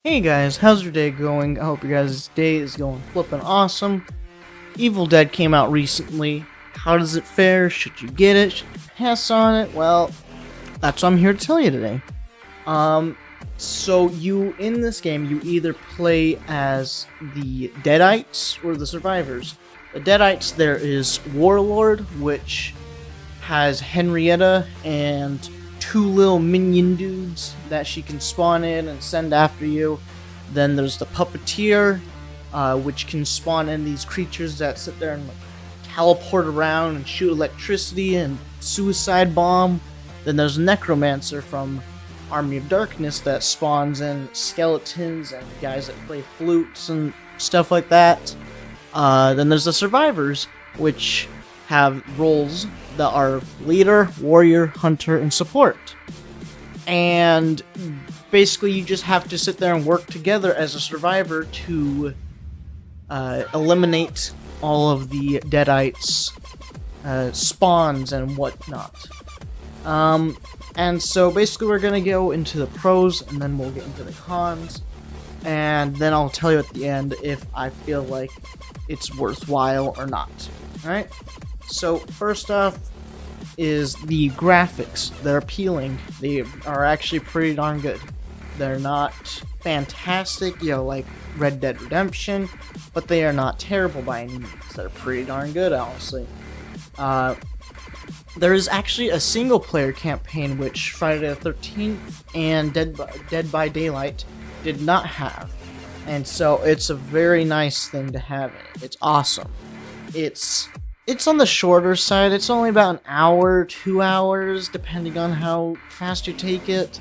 Hey guys, how's your day going? I hope your guys' day is going flippin' awesome. Evil Dead came out recently. How does it fare? Should you get it? Should you pass on it? Well, that's what I'm here to tell you today. So you, in this game, you either play as the Deadites or the Survivors. The Deadites, there is Warlord, which has Henrietta and two little minion dudes that she can spawn in and send after you. Then there's the Puppeteer, which can spawn in these creatures that sit there and like teleport around and shoot electricity and suicide bomb. Then there's Necromancer from Army of Darkness that spawns in skeletons and guys that play flutes and stuff like that. Then there's the Survivors, which have roles that are leader, warrior, hunter, and support. And basically you just have to sit there and work together as a survivor to eliminate all of the Deadites' spawns and whatnot. And so basically we're going to go into the pros and then we'll get into the cons. And then I'll tell you at the end if I feel like it's worthwhile or not. Alright? So first off is the graphics. They're appealing. They are actually pretty darn good. They're not fantastic, like Red Dead Redemption, but they are not terrible by any means. They're pretty darn good, honestly. There is actually a single player campaign which Friday the 13th and Dead by Daylight did not have. And so it's a very nice thing to have in it. It's awesome. It's on the shorter side. It's only about an hour, 2 hours, depending on how fast you take it.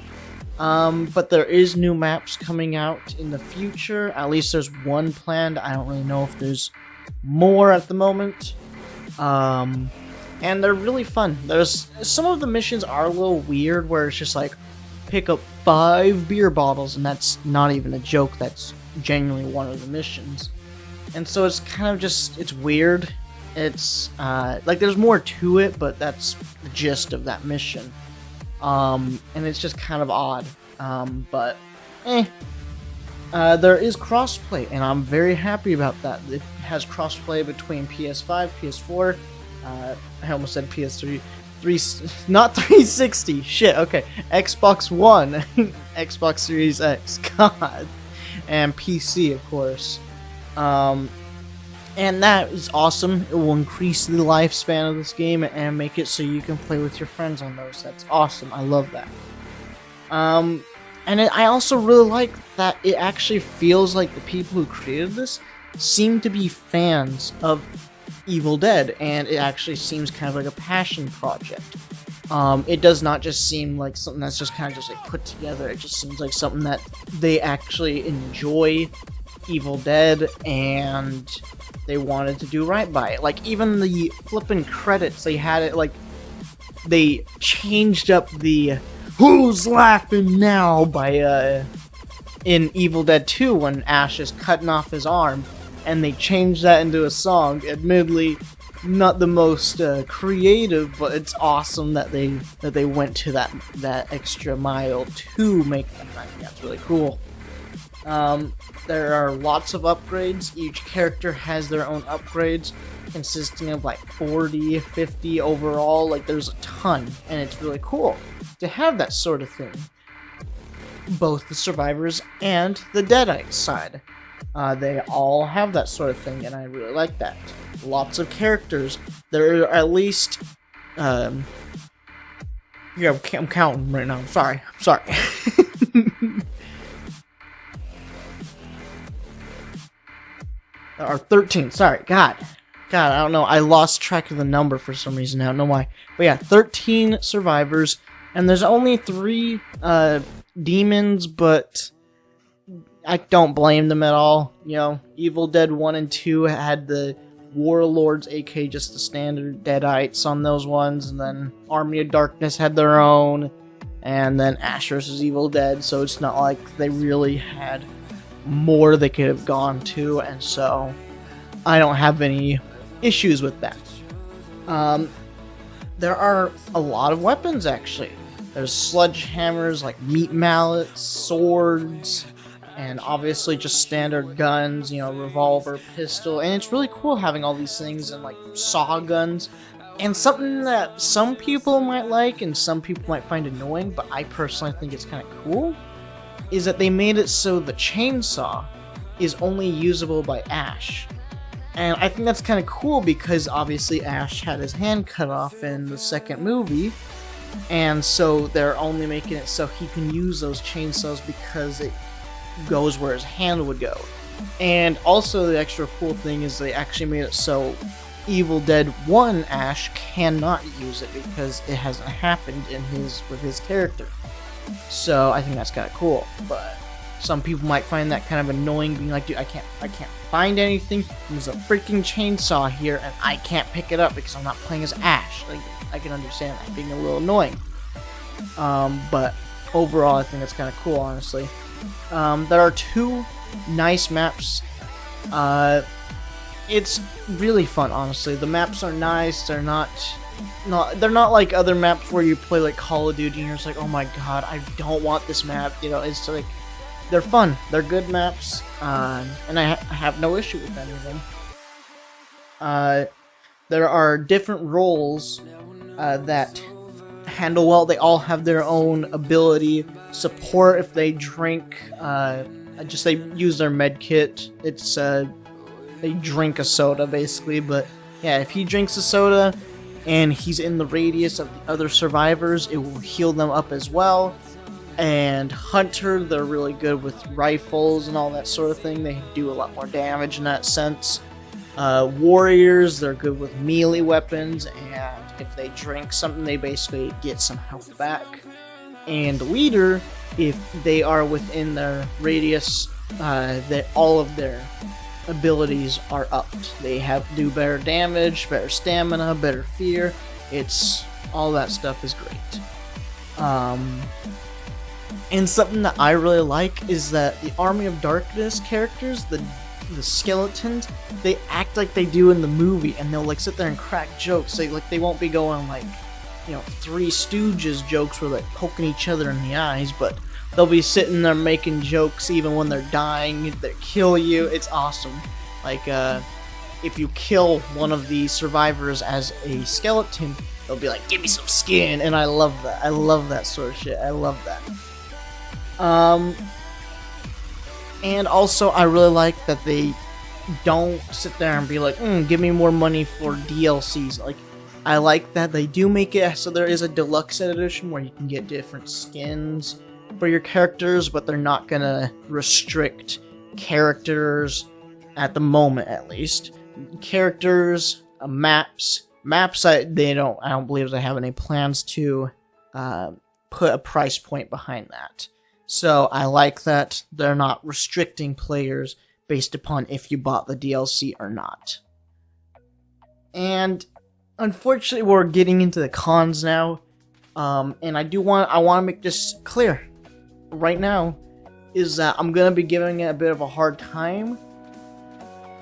But there is new maps coming out in the future. At least there's one planned. I don't really know if there's more at the moment. And they're really fun. There's some of the missions are a little weird, where it's just like pick up 5 beer bottles, and that's not even a joke. That's genuinely one of the missions. And so it's kind of just, it's weird. It's, like, there's more to it, but that's the gist of that mission. And it's just kind of odd. But, there is crossplay, and I'm very happy about that. It has crossplay between PS5, PS4, I almost said PS3, not 360, shit, okay, Xbox One, Xbox Series X, God, and PC, of course. And that is awesome. It will increase the lifespan of this game and make it so you can play with your friends on those. That's awesome. I love that. I also really like that it actually feels like the people who created this seem to be fans of Evil Dead, and it actually seems kind of like a passion project. It does not just seem like something that's just kind of just like put together. It just seems like something that they actually enjoy Evil Dead and they wanted to do right by it. Like, even the flippin' credits, they had it, like, they changed up the "Who's Laughing Now" by, in Evil Dead 2 when Ash is cutting off his arm, and they changed that into a song. Admittedly, not the most creative, but it's awesome that they went to that extra mile to make that. I think that's really cool. There are lots of upgrades. Each character has their own upgrades, consisting of like 40, 50 overall. Like, there's a ton, and it's really cool to have that sort of thing. Both the Survivors and the Deadite side. They all have that sort of thing, and I really like that. Lots of characters. There are at least... yeah, I'm counting right now. I'm sorry. There are 13. Sorry. God, I don't know. I lost track of the number for some reason. I don't know why. But yeah, 13 survivors. And there's only 3 demons, but I don't blame them at all. Evil Dead 1 and 2 had the Warlords, aka just the standard Deadites on those ones. And then Army of Darkness had their own. And then Ash vs. Evil Dead. So it's not like they really had more they could have gone to, and so I don't have any issues with that. There are a lot of weapons, actually. There's sledgehammers, like meat mallets, swords, and obviously just standard guns, revolver, pistol, and it's really cool having all these things and like saw guns. And something that some people might like and some people might find annoying, but I personally think it's kind of cool, is that they made it so the chainsaw is only usable by Ash. And I think that's kind of cool because obviously Ash had his hand cut off in the second movie, and so they're only making it so he can use those chainsaws because it goes where his hand would go. And also the extra cool thing is they actually made it so Evil Dead 1 Ash cannot use it because it hasn't happened with his character. So I think that's kind of cool, but some people might find that kind of annoying, being like, dude, I can't find anything. There's a freaking chainsaw here and I can't pick it up because I'm not playing as Ash. Like, I can understand that being a little annoying. But overall I think that's kind of cool, honestly. There are 2 nice maps. It's really fun, honestly. The maps are nice. They're not like other maps where you play like Call of Duty and you're just like, oh my god, I don't want this map. It's like, they're fun. They're good maps, and I have no issue with any of them. There are different roles that handle well. They all have their own ability. Support, if they drink, they use their med kit. It's they drink a soda basically, but yeah, if he drinks a soda and he's in the radius of the other survivors, it will heal them up as well. And Hunter, they're really good with rifles and all that sort of thing. They do a lot more damage in that sense. Warriors, they're good with melee weapons, and if they drink something, they basically get some health back. And Leader, if they are within their radius, that all of their abilities are upped. They do better damage, better stamina, better fear. All that stuff is great. And something that I really like is that the Army of Darkness characters, the skeletons, they act like they do in the movie, and they'll like sit there and crack jokes. They won't be going like, Three Stooges jokes where they're poking each other in the eyes, but they'll be sitting there making jokes even when they're dying. They kill you. It's awesome. Like, if you kill one of the survivors as a skeleton, they'll be like, give me some skin, and I love that. I love that sort of shit. I love that. And also I really like that they don't sit there and be like, give me more money for DLCs. Like, I like that they do make it so there is a deluxe edition where you can get different skins for your characters, but they're not gonna restrict characters at the moment, at least. Characters, maps, I don't believe they have any plans to put a price point behind that. So I like that they're not restricting players based upon if you bought the DLC or not. And unfortunately, we're getting into the cons now. And I want to make this clear right now, is that I'm gonna be giving it a bit of a hard time.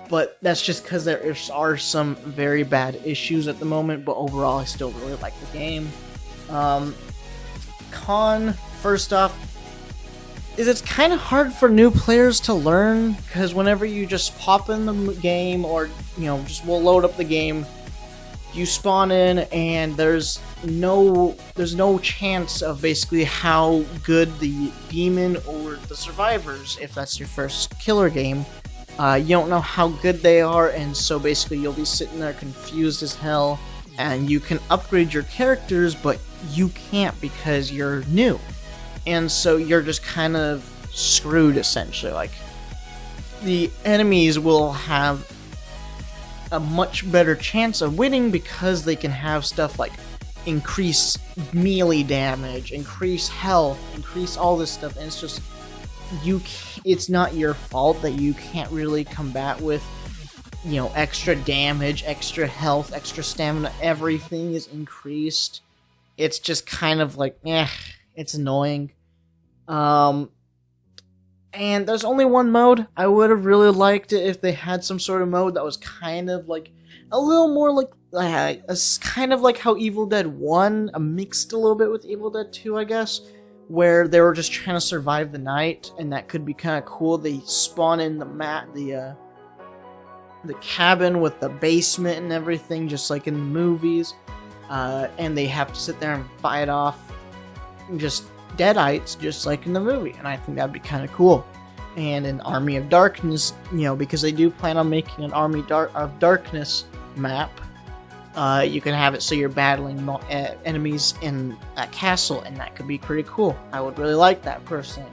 But that's just because there are some very bad issues at the moment. But overall, I still really like the game. Con, first off, is it's kind of hard for new players to learn, because whenever you just pop in the game, or we'll load up the game, you spawn in and there's no chance of basically how good the demon or the survivors, if that's your first killer game, you don't know how good they are, and so basically you'll be sitting there confused as hell, and you can upgrade your characters, but you can't because you're new. And so you're just kind of screwed, essentially. Like, the enemies will have a much better chance of winning because they can have stuff like increase melee damage, increase health, increase all this stuff, and it's just, it's not your fault that you can't really combat with, extra damage, extra health, extra stamina. Everything is increased. It's just kind of like, it's annoying. And there's only one mode. I would have really liked it if they had some sort of mode that was kind of like a little more like kind of like how Evil Dead 1 mixed a little bit with Evil Dead 2, I guess. where they were just trying to survive the night, and that could be kind of cool. They spawn in the cabin with the basement and everything, just like in the movies, and they have to sit there and fight off just Deadites, just like in the movie, and I think that'd be kind of cool. And an Army of Darkness, because they do plan on making an of Darkness map, you can have it so you're battling enemies in a castle, and that could be pretty cool. I would really like that personally.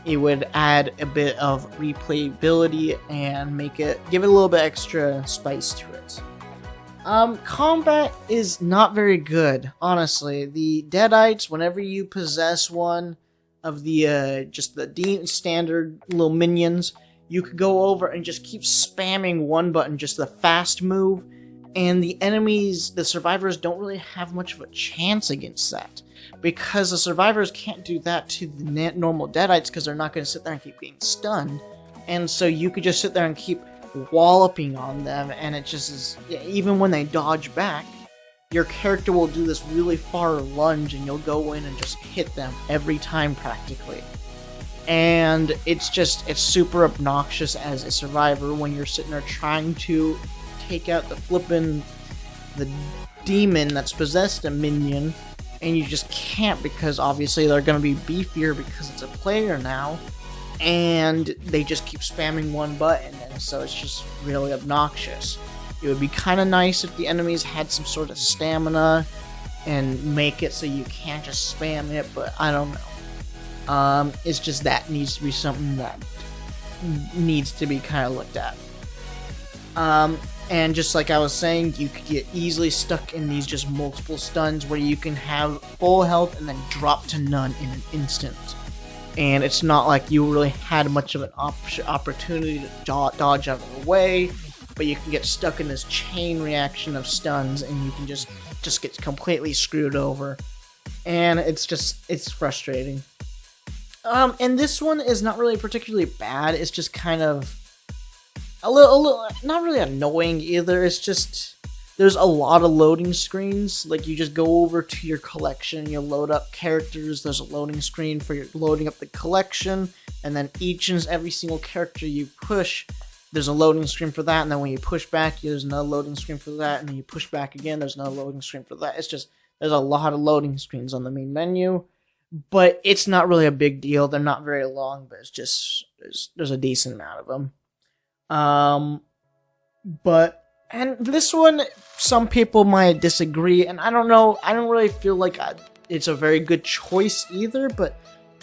It would add a bit of replayability and give it a little bit extra spice to it. Combat is not very good, honestly. The Deadites, whenever you possess one of the just the standard little minions, you could go over and just keep spamming one button, just the fast move, and the enemies, the survivors, don't really have much of a chance against that, because the survivors can't do that to the normal Deadites, because they're not going to sit there and keep getting stunned, and so you could just sit there and keep walloping on them, and it just is, even when they dodge back, your character will do this really far lunge, and you'll go in and just hit them every time practically. And it's super obnoxious as a survivor when you're sitting there trying to take out the demon that's possessed a minion, and you just can't, because obviously they're going to be beefier because it's a player now, and they just keep spamming one button, and so it's just really obnoxious. It would be kind of nice if the enemies had some sort of stamina and make it so you can't just spam it, but I don't know. It's just that needs to be something that needs to be kind of looked at. And just like I was saying, you could get easily stuck in these just multiple stuns where you can have full health and then drop to none in an instant. And it's not like you really had much of an opportunity to dodge out of the way, but you can get stuck in this chain reaction of stuns, and you can just get completely screwed over. And it's frustrating. And this one is not really particularly bad. It's just kind of a little, not really annoying either. It's just, there's a lot of loading screens. Like, you just go over to your collection, you load up characters, there's a loading screen for your loading up the collection, and then each and every single character you push, there's a loading screen for that, and then when you push back, there's another loading screen for that, and then you push back again, there's another loading screen for that. It's just, there's a lot of loading screens on the main menu, but it's not really a big deal. They're not very long, but it's just, there's a decent amount of them. And this one, some people might disagree, and I don't know, I don't really feel like it's a very good choice either, but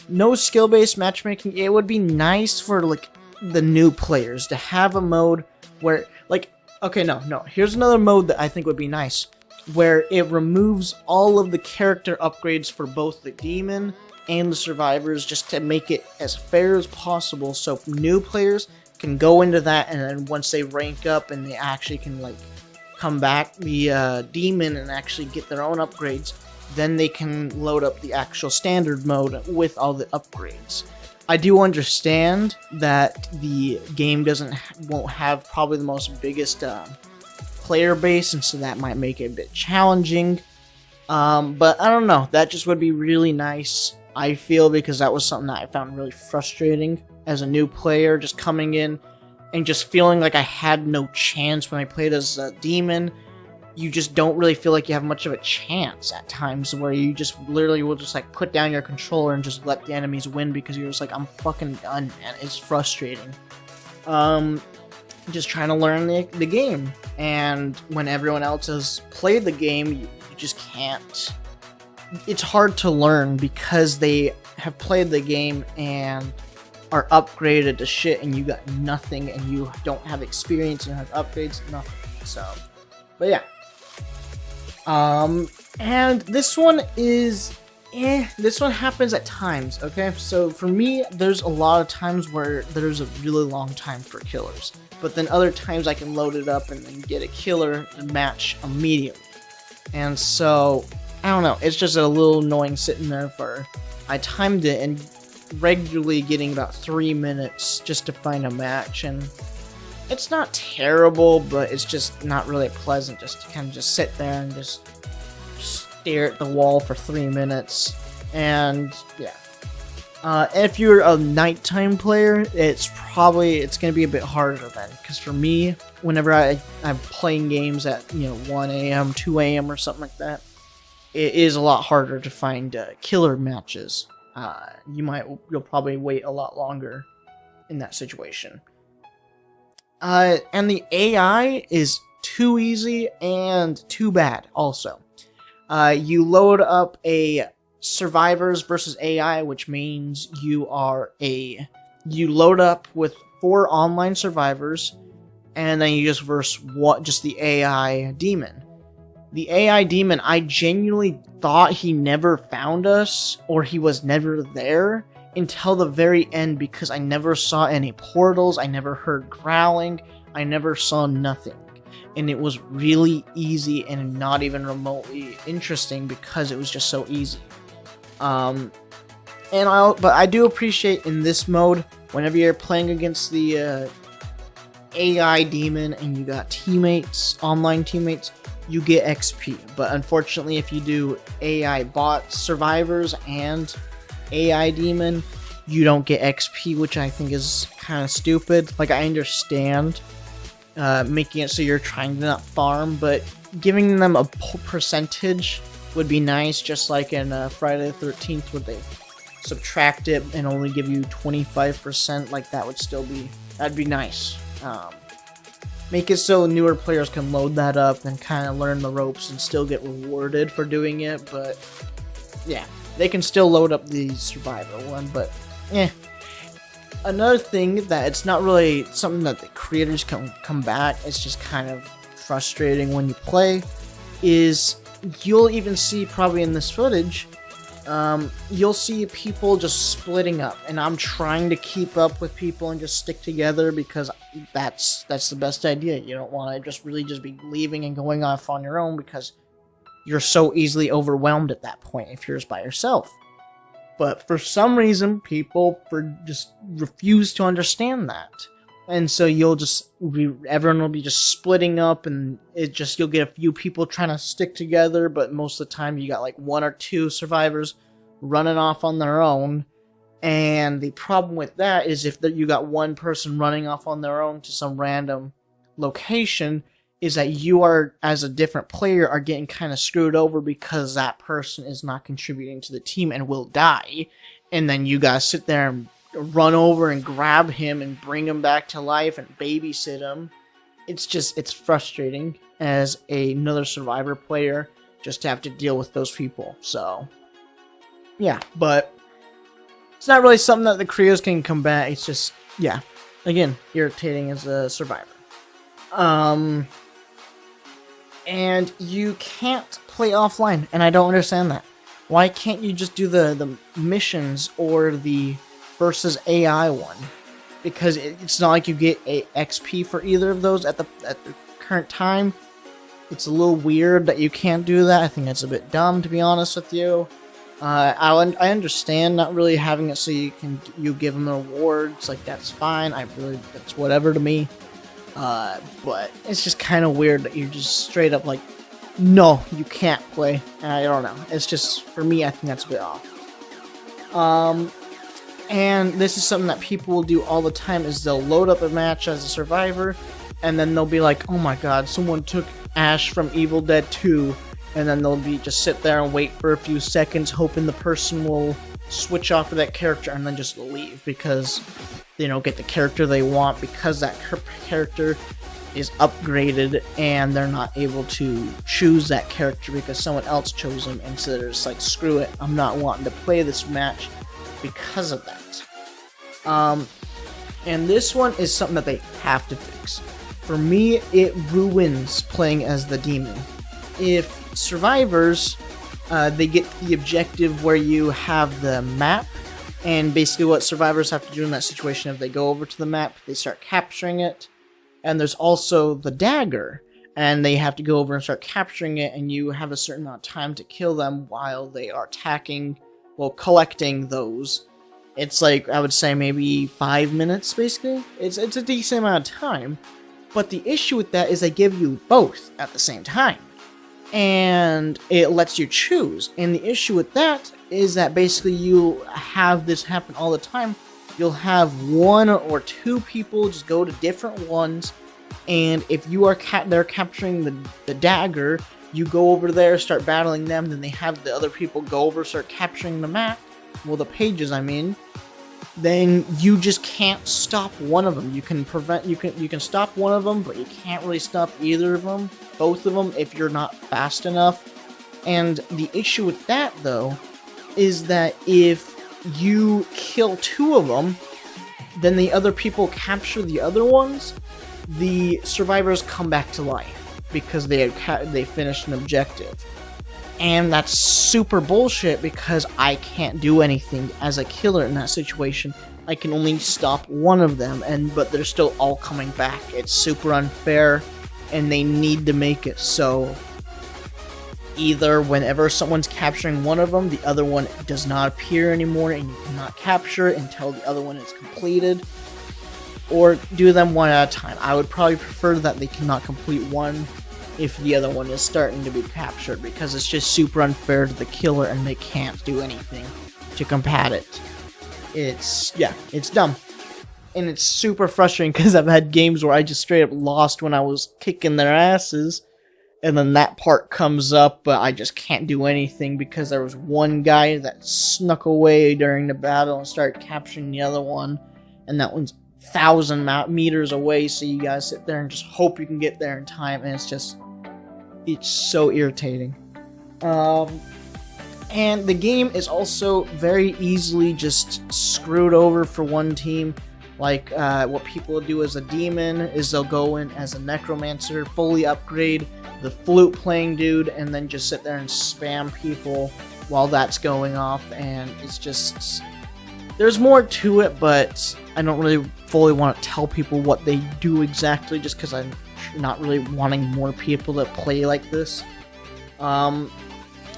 no skill-based matchmaking. It would be nice for, like, the new players to have a mode where, like, okay, no, here's another mode that I think would be nice, where it removes all of the character upgrades for both the demon and the survivors, just to make it as fair as possible, so new players can go into that, and then once they rank up and they actually can, like, come back the demon and actually get their own upgrades, then they can load up the actual standard mode with all the upgrades. I do understand that the game won't have probably the most biggest player base, and so that might make it a bit challenging. But I don't know, that just would be really nice, I feel, because that was something that I found really frustrating as a new player, just coming in and just feeling like I had no chance when I played as a demon. You just don't really feel like you have much of a chance at times, where you just literally will just, like, put down your controller and just let the enemies win because you're just like, I'm fucking done, and it's frustrating. Just trying to learn the game, and when everyone else has played the game, you just can't. It's hard to learn because they have played the game and are upgraded to shit, and you got nothing, and you don't have experience, and have upgrades, nothing. So, but yeah. And this one is, this one happens at times, okay? So for me, there's a lot of times where there's a really long time for killers, but then other times I can load it up and then get a killer match immediately. And so, I don't know, it's just a little annoying sitting there I timed it and regularly getting about 3 minutes just to find a match, and it's not terrible, but it's just not really pleasant just to kind of just sit there and just stare at the wall for 3 minutes And yeah. If you're a nighttime player, it's gonna be a bit harder then. Because for me, whenever I'm playing games at 1 a.m., 2 a.m. or something like that, it is a lot harder to find killer matches. You'll probably wait a lot longer in that situation. And the AI is too easy and too bad. Also, you load up a survivors versus AI, which means you load up with 4 online survivors, and then you just verse just the AI demon. The AI demon, I genuinely thought he never found us, or he was never there until the very end, because I never saw any portals, I never heard growling, I never saw nothing. And it was really easy and not even remotely interesting because it was just so easy. But I do appreciate in this mode, whenever you're playing against the AI demon and you got teammates, online teammates, you get XP. But unfortunately, if you do AI bot survivors and AI demon, you don't get XP, which I think is kind of stupid. Like, I understand making it so you're trying to not farm, but giving them a percentage would be nice, just like in Friday the 13th, where they subtract it and only give you 25%. Like, that'd be nice. Make it so newer players can load that up and kind of learn the ropes and still get rewarded for doing it. But yeah, they can still load up the survivor one, but another thing that it's not really something that the creators can combat, it's just kind of frustrating when you play, is you'll even see probably in this footage, you'll see people just splitting up, and I'm trying to keep up with people and just stick together because that's the best idea. You don't want to just be leaving and going off on your own, because you're so easily overwhelmed at that point if you're just by yourself. But for some reason, people just refuse to understand that. And so everyone will be just splitting up, and you'll get a few people trying to stick together, but most of the time you got like 1 or 2 survivors running off on their own. And the problem with that is if you got one person running off on their own to some random location, is that you are, as a different player, are getting kind of screwed over because that person is not contributing to the team and will die. And then you gotta sit there and run over and grab him and bring him back to life and babysit him. It's frustrating as another survivor player just to have to deal with those people. So yeah, but it's not really something that the creators can combat. It's just, yeah, again, irritating as a survivor. And you can't play offline, and I don't understand that. Why can't you just do the missions or the versus AI one? Because it's not like you get a XP for either of those at the current time. It's a little weird that you can't do that. I think it's a bit dumb, to be honest with you. I understand not really having it so you give them rewards, like that's fine. That's whatever to me. But it's just kind of weird that you're just straight up like, no, you can't play. I don't know. It's just, for me, I think that's a bit off. And this is something that people will do all the time, is they'll load up a match as a survivor, and then they'll be like, oh my god, someone took Ash from Evil Dead 2, and then they'll just sit there and wait for a few seconds, hoping the person will switch off of that character and then just leave, because they don't get the character they want, because that character is upgraded and they're not able to choose that character because someone else chose him, and so they're just like, screw it, I'm not wanting to play this match because of that. And this one is something that they have to fix. For me, it ruins playing as the demon. If survivors, they get the objective where you have the map, and basically what survivors have to do in that situation, if they go over to the map, they start capturing it, and there's also the dagger, and they have to go over and start capturing it, and you have a certain amount of time to kill them while they are collecting those. It's like, I would say maybe 5 minutes, basically. It's a decent amount of time, but the issue with that is they give you both at the same time. and it lets you choose. And the issue with that is that basically you have this happen all the time. You'll have one or two people just go to different ones, and if you are they're capturing the dagger, you go over there, start battling them, then they have the other people go over, start capturing the map, well, the pages, I mean, then you just can't stop one of them. You can stop one of them, but you can't really stop either of them, both of them, if you're not fast enough. And the issue with that, though, is that if you kill two of them, then the other people capture the other ones, the survivors come back to life because they finished an objective. And that's super bullshit because I can't do anything as a killer in that situation. I can only stop one of them, but they're still all coming back. It's super unfair, and they need to make it so either whenever someone's capturing one of them, the other one does not appear anymore, and you cannot capture it until the other one is completed, or do them one at a time. I would probably prefer that they cannot complete one if the other one is starting to be captured, because it's just super unfair to the killer and they can't do anything to combat it. It's dumb. And it's super frustrating because I've had games where I just straight up lost when I was kicking their asses, and then that part comes up, but I just can't do anything because there was one guy that snuck away during the battle and started capturing the other one, and that one's 1,000 meters away, so you guys sit there and just hope you can get there in time, and it's so irritating. And the game is also very easily just screwed over for one team. Like, what people will do as a demon is they'll go in as a necromancer, fully upgrade the flute playing dude, and then just sit there and spam people while that's going off, and it's just... There's more to it, but I don't really fully want to tell people what they do exactly, just because I'm not really wanting more people to play like this. And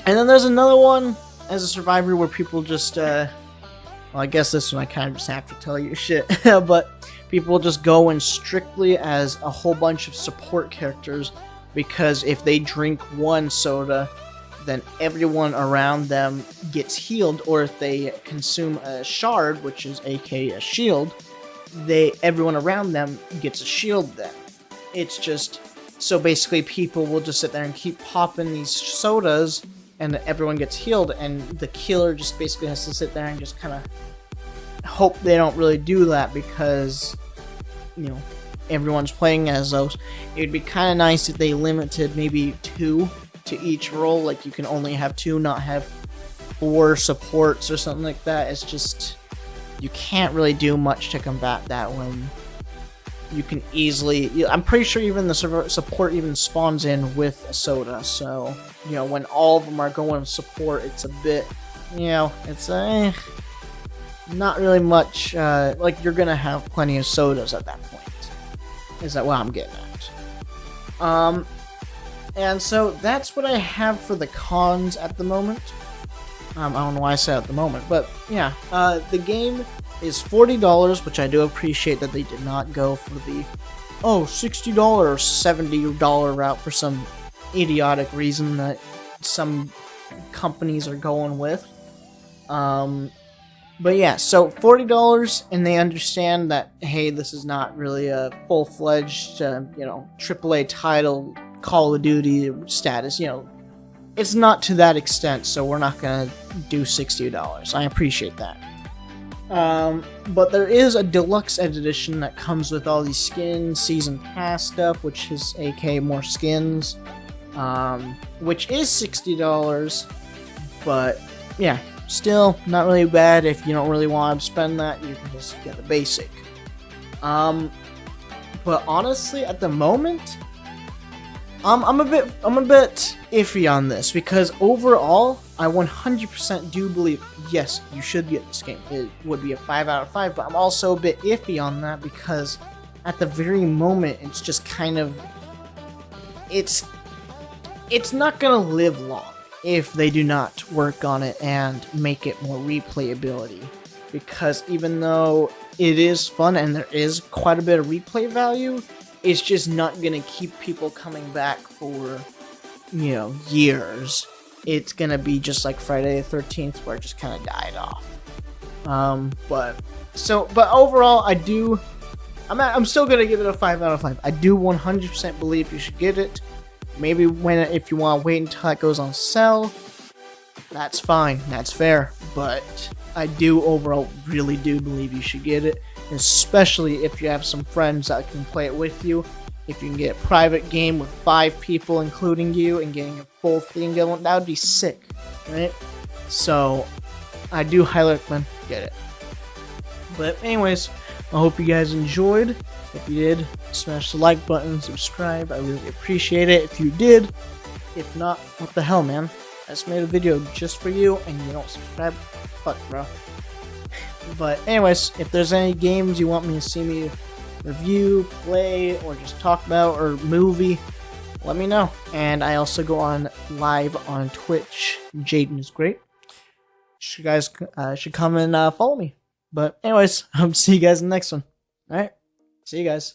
then there's another one as a survivor where people just, well, I guess this one I kind of just have to tell you shit, but people just go in strictly as a whole bunch of support characters, because if they drink one soda, then everyone around them gets healed, or if they consume a shard, which is aka a shield, everyone around them gets a shield then. It's just, so basically people will just sit there and keep popping these sodas, and everyone gets healed, and the killer just basically has to sit there and just kind of hope they don't really do that, because, you know, everyone's playing as those. It would be kind of nice if they limited maybe 2 to each role, like you can only have 2, not have 4 supports or something like that. It's just, you can't really do much to combat that when you can easily... I'm pretty sure even the support even spawns in with a soda, so, you know, when all of them are going support, it's a bit, you know, it's not really much, like, you're gonna have plenty of sodas at that point, is that what I'm getting at. And so that's what I have for the cons at the moment. I don't know why I said at the moment, but yeah, the game is $40, which I do appreciate that they did not go for the $60 or $70 route for some idiotic reason that some companies are going with. But yeah, so $40, and they understand that, hey, this is not really a full-fledged, AAA title, Call of Duty status, it's not to that extent, so we're not gonna do $60. I appreciate that. But there is a deluxe edition that comes with all these skins, season pass stuff, which is aka more skins, which is $60, but yeah, still not really bad. If you don't really want to spend that, you can just get the basic. But honestly, at the moment, I'm a bit iffy on this, because overall, I 100% do believe, yes, you should get this game. It would be a 5 out of 5, but I'm also a bit iffy on that, because at the very moment, it's just kind of, it's not gonna live long if they do not work on it and make it more replayability. Because even though it is fun and there is quite a bit of replay value, it's just not gonna keep people coming back for years, it's gonna be just like Friday the 13th, where it just kind of died off. But overall, I'm still gonna give it a 5 out of 5. I do 100% believe you should get it. Maybe if you want to wait until it goes on sale, that's fine, that's fair. But I do overall really do believe you should get it, especially if you have some friends that can play it with you. If you can get a private game with 5 people, including you, and getting a full thing going, that would be sick, right? So, I do highly recommend get it. But anyways, I hope you guys enjoyed. If you did, smash the like button, subscribe. I really appreciate it if you did. If not, what the hell, man? I just made a video just for you, and you don't subscribe? Fuck, bro. But anyways, if there's any games you want me to see me review, play, or just talk about, or movie, let me know. And I also go on live on Twitch. Jaden is great. You guys should come and follow me. But anyways, I'll see you guys in the next one. Alright? See you guys.